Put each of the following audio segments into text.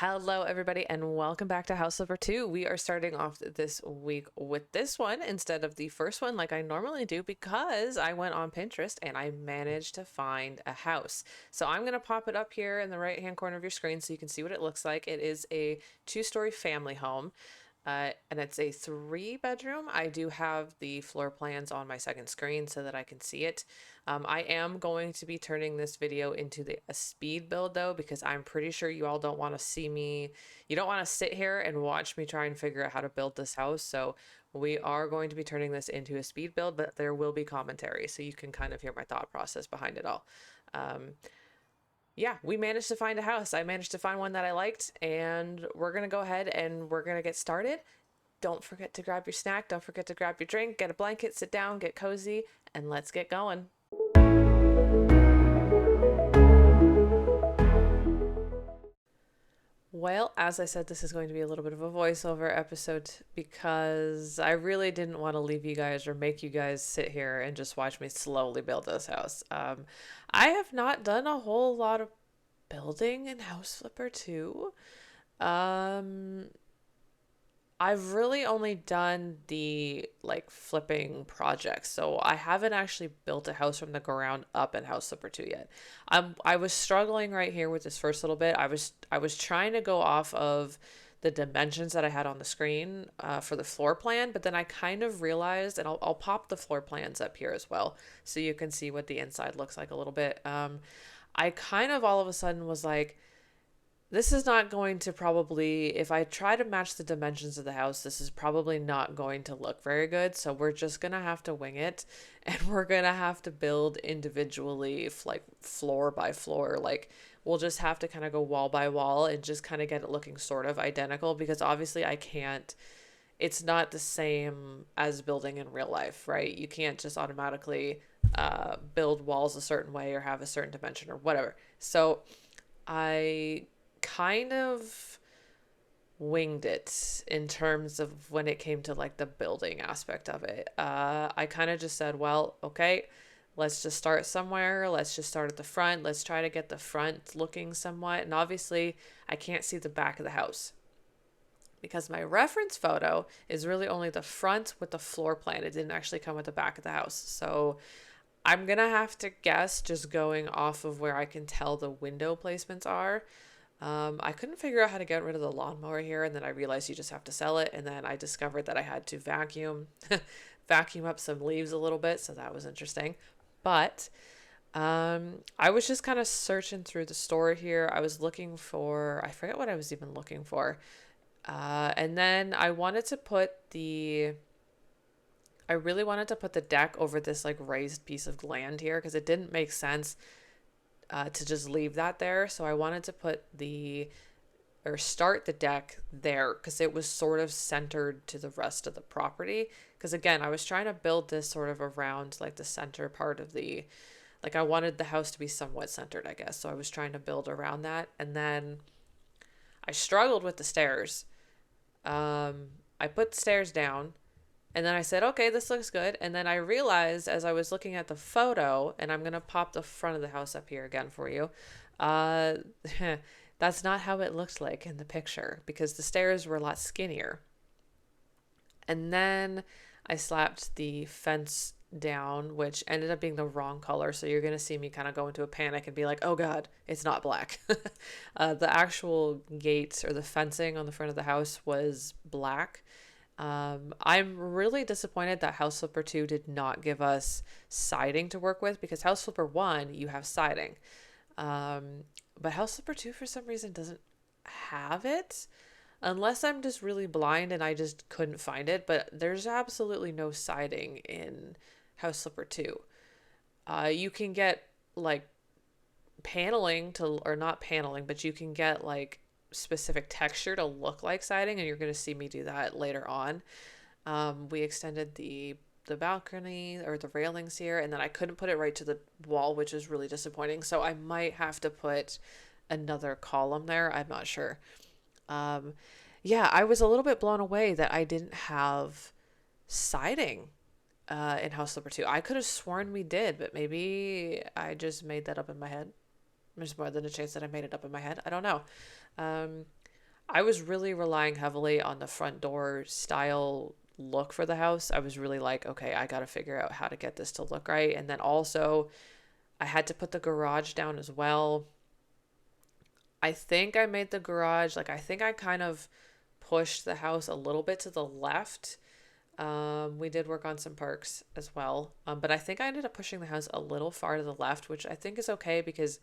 Hello, everybody, and welcome back to House Flipper 2. We are starting off this week with this one instead of the first one like I normally do because I went on Pinterest and I managed to find a house. So I'm going to pop it up here in the right-hand corner of your screen so you can see what it looks like. It is a two-story family home. And it's a 3 bedroom. I do have the floor plans on my second screen so that I can see it. I am going to be turning this video into a speed build though, because I'm pretty sure you all don't want to see me. You don't want to sit here and watch me try and figure out how to build this house. So we are going to be turning this into a speed build, but there will be commentary so you can kind of hear my thought process behind it all. Yeah, we managed to find a house. I managed to find one that I liked, and we're going to go ahead and we're going to get started. Don't forget to grab your snack. Don't forget to grab your drink, get a blanket, sit down, get cozy, and let's get going. Well, as I said, this is going to be a little bit of a voiceover episode because I really didn't want to leave you guys or make you guys sit here and just watch me slowly build this house. I have not done a whole lot of building in House Flipper 2. Um, I've really only done the like flipping projects. So I haven't actually built a house from the ground up in House Flipper 2 yet. I was struggling right here with this first little bit. I was trying to go off of the dimensions that I had on the screen for the floor plan, but then I kind of realized, and I'll pop the floor plans up here as well so you can see what the inside looks like a little bit. I kind of all of a sudden was like, this is not going to probably, if I try to match the dimensions of the house, this is probably not going to look very good. So we're just going to have to wing it and we're going to have to build individually, like floor by floor. Like we'll just have to kind of go wall by wall and just kind of get it looking sort of identical because obviously I can't, it's not the same as building in real life, right? You can't just automatically build walls a certain way or have a certain dimension or whatever. So I kind of winged it in terms of when it came to like the building aspect of it. I kind of just said, well, okay, let's just start somewhere. Let's just start at the front. Let's try to get the front looking somewhat. And obviously, I can't see the back of the house because my reference photo is really only the front with the floor plan. It didn't actually come with the back of the house. So I'm gonna have to guess just going off of where I can tell the window placements are. I couldn't figure out how to get rid of the lawnmower here, and then I realized you just have to sell it. And then I discovered that I had to vacuum up some leaves a little bit, so that was interesting. But I was just kind of searching through the store here. I was looking for, I forget what I was even looking for. And then I really wanted to put the deck over this like raised piece of land here because it didn't make sense to just leave that there. So I wanted to start the deck there because it was sort of centered to the rest of the property. Because again, I was trying to build this sort of around like the center part of like I wanted the house to be somewhat centered, I guess. So I was trying to build around that. And then I struggled with the stairs. I put the stairs down and then I said, okay, this looks good. And then I realized as I was looking at the photo, and I'm going to pop the front of the house up here again for you. Uh, that's not how it looked like in the picture because the stairs were a lot skinnier. And then I slapped the fence down, which ended up being the wrong color. So you're going to see me kind of go into a panic and be like, oh God, it's not black. The actual gates or the fencing on the front of the house was black. I'm really disappointed that House Flipper 2 did not give us siding to work with because House Flipper 1, you have siding. But House Flipper 2, for some reason, doesn't have it. Unless I'm just really blind and I just couldn't find it. But there's absolutely no siding in House Flipper 2. You can get like paneling to, or not paneling, but you can get like specific texture to look like siding, and you're going to see me do that later on. We extended the balcony or the railings here, and then I couldn't put it right to the wall, which is really disappointing. So I might have to put another column there. I'm not sure. Yeah, I was a little bit blown away that I didn't have siding in House Flipper 2. I could have sworn we did, but maybe I just made that up in my head. There's more than a chance that I made it up in my head. I don't know. Um, I was really relying heavily on the front door style look for the house. I was really like, okay, I got to figure out how to get this to look right. And then also, I had to put the garage down as well. I think I made the garage, like, I think I kind of pushed the house a little bit to the left. We did work on some perks as well. But I think I ended up pushing the house a little far to the left, which I think is okay because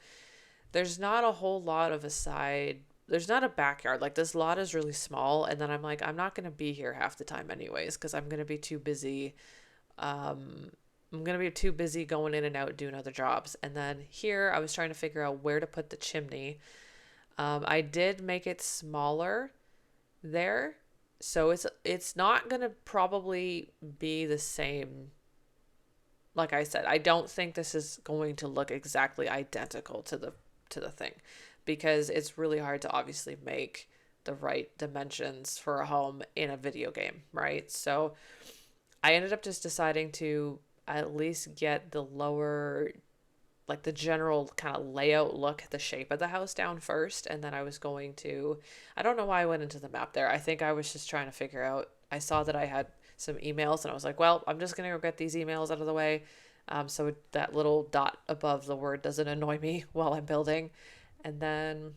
there's not a whole lot of a side. There's not a backyard. Like, this lot is really small. And then I'm like, I'm not going to be here half the time anyways because I'm going to be too busy. I'm going to be too busy going in and out doing other jobs. And then here I was trying to figure out where to put the chimney. I did make it smaller there. So it's not going to probably be the same. Like I said, I don't think this is going to look exactly identical to the thing because it's really hard to obviously make the right dimensions for a home in a video game, right? So I ended up just deciding to at least get the lower, like the general kind of layout look, the shape of the house down first. And then I was going to, I don't know why I went into the map there. I think I was just trying to figure out, I saw that I had some emails and I was like, well, I'm just going to go get these emails out of the way. So that little dot above the word doesn't annoy me while I'm building. And then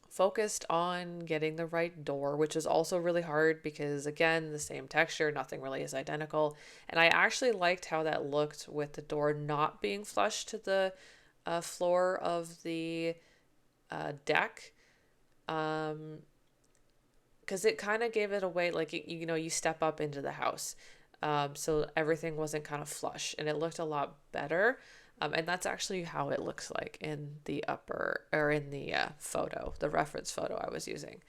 focused on getting the right door, which is also really hard because, again, the same texture, nothing really is identical. And I actually liked how that looked with the door not being flush to the floor of the deck. Because it kind of gave it away, like, you know, you step up into the house. So everything wasn't kind of flush and it looked a lot better. And that's actually how it looks like in the upper or in the photo, the reference photo I was using.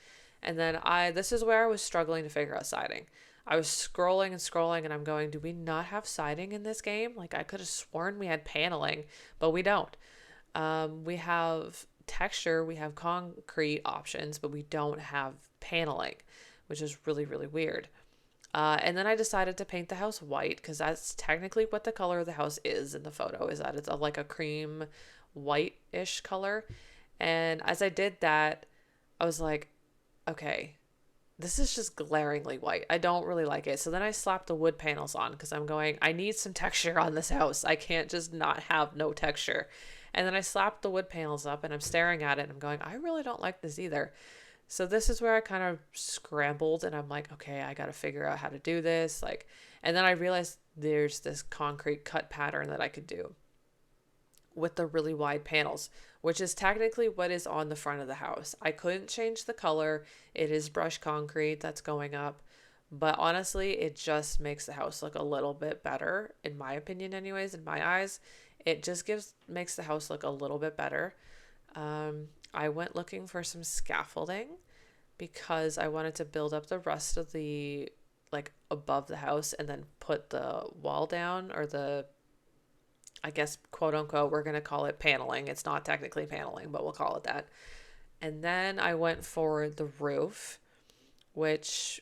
And then this is where I was struggling to figure out siding. I was scrolling and scrolling and I'm going, do we not have siding in this game? Like, I could have sworn we had paneling, but we don't. We have texture, we have concrete options, but we don't have paneling, which is really, really weird. And then I decided to paint the house white because that's technically what the color of the house is in the photo, is that it's like a cream white-ish color. And as I did that, I was like, okay, this is just glaringly white. I don't really like it. So then I slapped the wood panels on because I'm going, I need some texture on this house. I can't just not have no texture. And then I slapped the wood panels up and I'm staring at it and I'm going, I really don't like this either. So this is where I kind of scrambled and I'm like, okay, I got to figure out how to do this. Like, and then I realized there's this concrete cut pattern that I could do with the really wide panels, which is technically what is on the front of the house. I couldn't change the color. It is brushed concrete that's going up, but honestly, it just makes the house look a little bit better, in my opinion anyways, in my eyes. It just makes the house look a little bit better. I went looking for some scaffolding because I wanted to build up the rest of the, like, above the house and then put the wall down, or the, I guess, quote unquote, we're going to call it paneling. It's not technically paneling, but we'll call it that. And then I went for the roof, which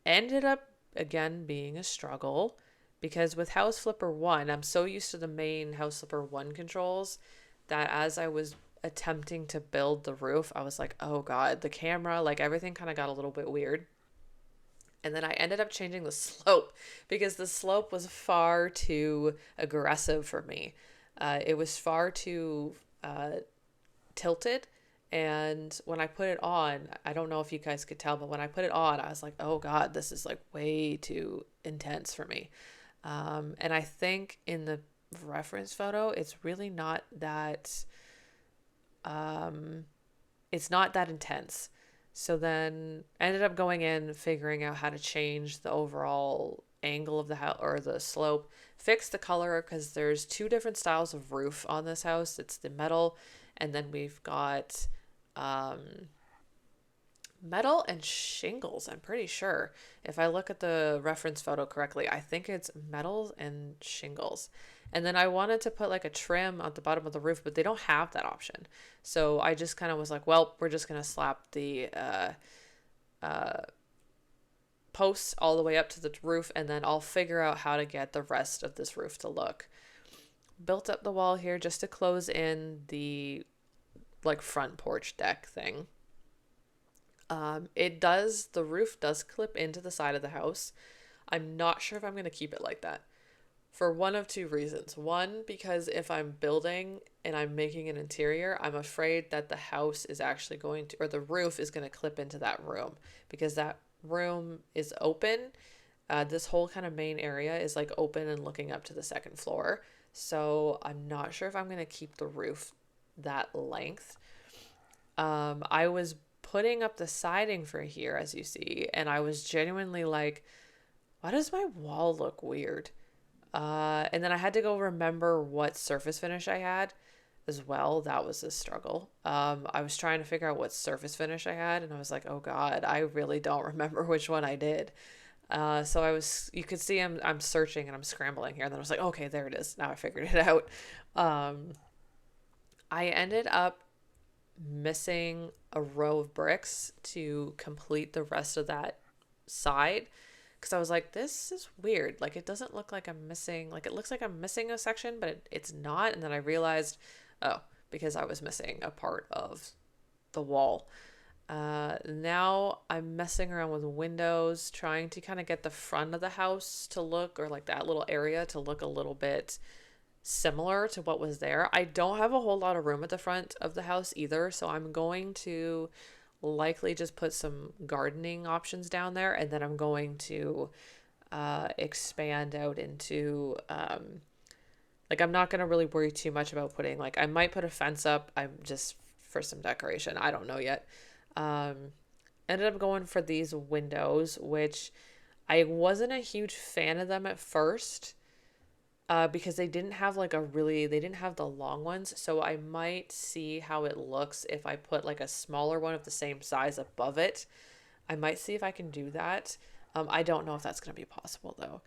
ended up again being a struggle because with House Flipper 1, I'm so used to the main House Flipper 1 controls that as I was attempting to build the roof, I was like, oh God, the camera, like everything kind of got a little bit weird. And then I ended up changing the slope because the slope was far too aggressive for me. It was far too tilted. And when I put it on, I don't know if you guys could tell, but when I put it on, I was like, oh God, this is like way too intense for me. And I think in the reference photo, it's really not that it's not that intense. So then I ended up going in, figuring out how to change the overall angle of the house or the slope, fix the color because there's two different styles of roof on this house. It's the metal, and then we've got metal and shingles, I'm pretty sure. If I look at the reference photo correctly, I think it's metal and shingles. And then I wanted to put like a trim at the bottom of the roof, but they don't have that option. So I just kind of was like, well, we're just going to slap the posts all the way up to the roof, and then I'll figure out how to get the rest of this roof to look. Built up the wall here just to close in the like front porch deck thing. The roof does clip into the side of the house. I'm not sure if I'm going to keep it like that for one of two reasons. One, because if I'm building and I'm making an interior, I'm afraid that the house is actually going to, or the roof is going to clip into that room because that room is open. This whole kind of main area is like open and looking up to the second floor. So I'm not sure if I'm going to keep the roof that length. I was putting up the siding for here, as you see, and I was genuinely like, why does my wall look weird? And then I had to go remember what surface finish I had as well. That was a struggle. I was trying to figure out what surface finish I had, and I was like, oh God, I really don't remember which one I did. You could see I'm searching and I'm scrambling here. And then I was like, okay, there it is. Now I figured it out. I ended up missing a row of bricks to complete the rest of that side because I was like, this is weird. Like, it doesn't look like I'm missing, like, it looks like I'm missing a section, but it's not. And then I realized, oh, because I was missing a part of the wall. Now I'm messing around with windows, trying to kind of get the front of the house to look, or like that little area to look a little bit similar to what was there. I don't have a whole lot of room at the front of the house either, so I'm going to likely just put some gardening options down there, and then I'm going to expand out into like, I'm not going to really worry too much about putting, like, I might put a fence up. I'm just for some decoration. I don't know yet. Ended up going for these windows, which I wasn't a huge fan of them at first, because they didn't have they didn't have the long ones. So I might see how it looks if I put like a smaller one of the same size above it. I might see if I can do that. I don't know if that's going to be possible though.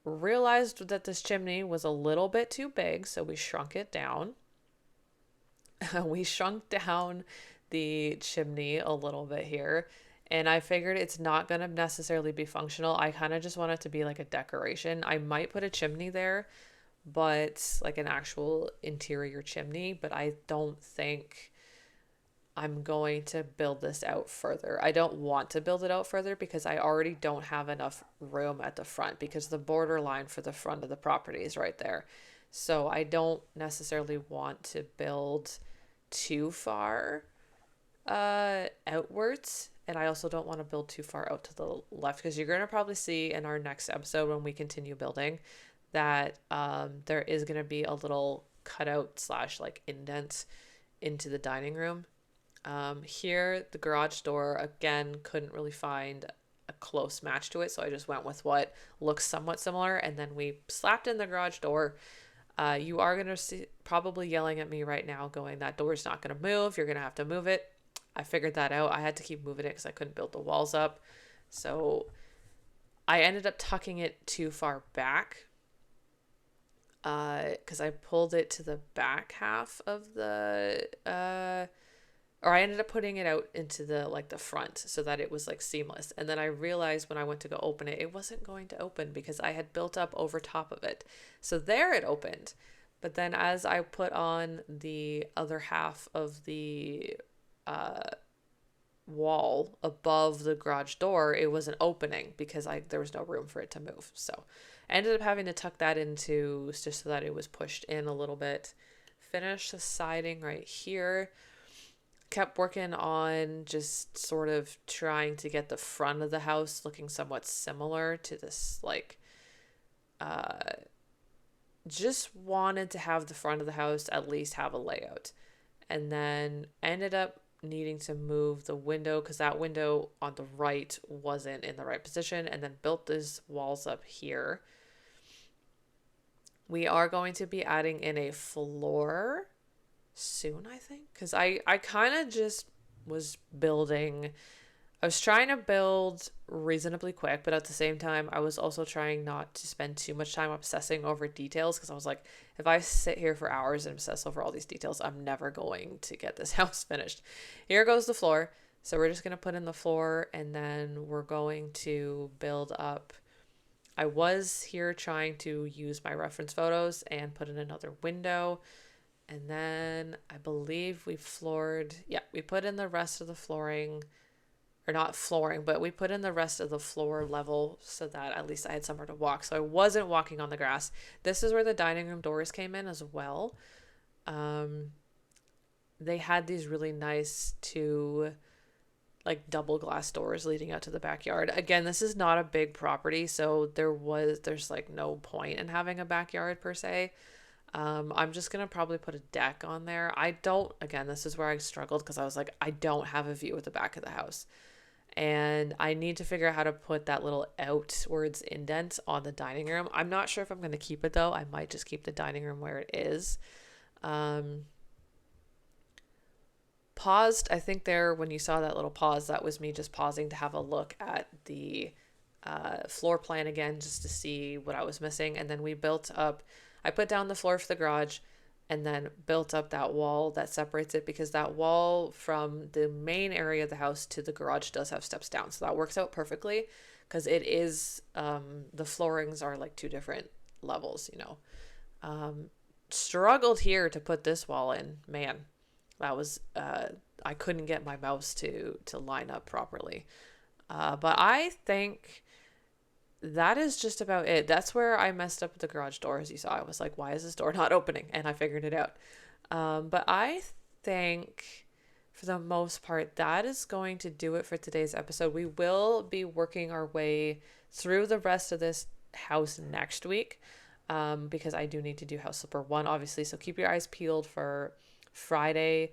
Realized that this chimney was a little bit too big, so we shrunk it down. We shrunk down the chimney a little bit here, and I figured it's not going to necessarily be functional. I kind of just want it to be like a decoration. I might put a chimney there, but like an actual interior chimney, but I don't think I'm going to build this out further. I don't want to build it out further because I already don't have enough room at the front, because the border line for the front of the property is right there. So I don't necessarily want to build too far outwards, and I also don't want to build too far out to the left, because you're going to probably see in our next episode when we continue building that there is going to be a little cutout slash like indent into the dining room. Here, the garage door, again, couldn't really find a close match to it, so I just went with what looks somewhat similar, and then we slapped in the garage door. You are going to see probably yelling at me right now going, that door's not going to move, you're going to have to move it. I figured that out. I had to keep moving it because I couldn't build the walls up. So I ended up tucking it too far back, because I pulled it to the back half of the or I ended up putting it out into the like the front so that it was like seamless. And then I realized when I went to go open it, it wasn't going to open because I had built up over top of it. So there it opened. But then as I put on the other half of the wall above the garage door, it was an opening because there was no room for it to move. So I ended up having to tuck that into just so that it was pushed in a little bit. Finish the siding right here. Kept working on just sort of trying to get the front of the house looking somewhat similar to this, like, just wanted to have the front of the house at least have a layout. And then ended up needing to move the window because that window on the right wasn't in the right position, and then built these walls up here. We are going to be adding in a floor soon, I think, because I kind of just was building. I was trying to build reasonably quick, but at the same time I was also trying not to spend too much time obsessing over details, because I was like, if I sit here for hours and obsess over all these details, I'm never going to get this house finished. Here goes the floor. So we're just going to put in the floor, and then we're going to build up. I was here trying to use my reference photos and put in another window. And then I believe we put in the rest of the flooring or not flooring, but we put in the rest of the floor level so that at least I had somewhere to walk. So I wasn't walking on the grass. This is where the dining room doors came in as well. Um, they had these really nice two like double glass doors leading out to the backyard. Again, this is not a big property, so there's like no point in having a backyard per se. I'm just gonna probably put a deck on there. I don't, again, this is where I struggled because I was like, I don't have a view at the back of the house. And I need to figure out how to put that little outwards indent on the dining room. I'm not sure if I'm gonna keep it though. I might just keep the dining room where it is. Um, Paused, I think there, when you saw that little pause, that was me just pausing to have a look at the floor plan again, just to see what I was missing. And then we built up, I put down the floor for the garage and then built up that wall that separates it, because that wall from the main area of the house to the garage does have steps down. So that works out perfectly, because it is, the floorings are like two different levels, you know. Struggled here to put this wall in, man. That was I couldn't get my mouse to line up properly. But I think that is just about it. That's where I messed up the garage door. As you saw, I was like, why is this door not opening? And I figured it out. But I think for the most part, that is going to do it for today's episode. We will be working our way through the rest of this house next week, because I do need to do house flipper 1, obviously. So keep your eyes peeled for Friday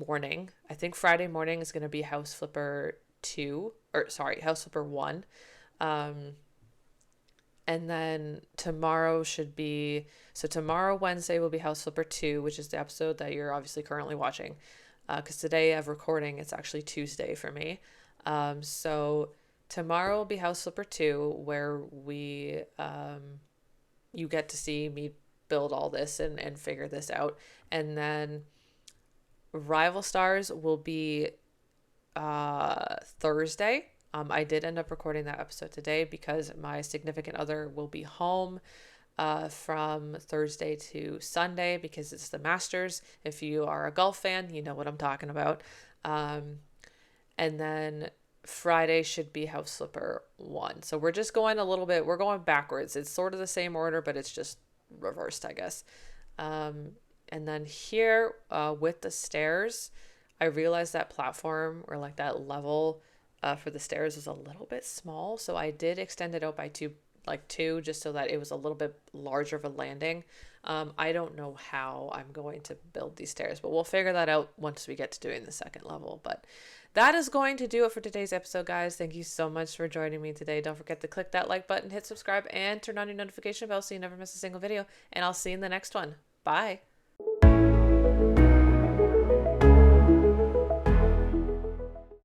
morning. I think Friday morning is going to be house flipper 2, or sorry, house flipper 1. And then tomorrow should be, so tomorrow, Wednesday, will be house flipper 2, which is the episode that you're obviously currently watching. Because today of recording, it's actually Tuesday for me. So tomorrow will be house flipper 2, where you get to see me build all this and figure this out. And then Rival Stars will be Thursday. I did end up recording that episode today because my significant other will be home from Thursday to Sunday, because it's the Masters. If you are a golf fan, you know what I'm talking about. And then Friday should be house flipper 1. So we're just going a little bit, we're going backwards. It's sort of the same order, but it's just reversed, I guess. And then here with the stairs, I realized that platform, or like that level for the stairs, was a little bit small. So I did extend it out by two, just so that it was a little bit larger of a landing. I don't know how I'm going to build these stairs, but we'll figure that out once we get to doing the second level. But that is going to do it for today's episode, guys. Thank you so much for joining me today. Don't forget to click that like button, hit subscribe, and turn on your notification bell so you never miss a single video. And I'll see you in the next one. Bye.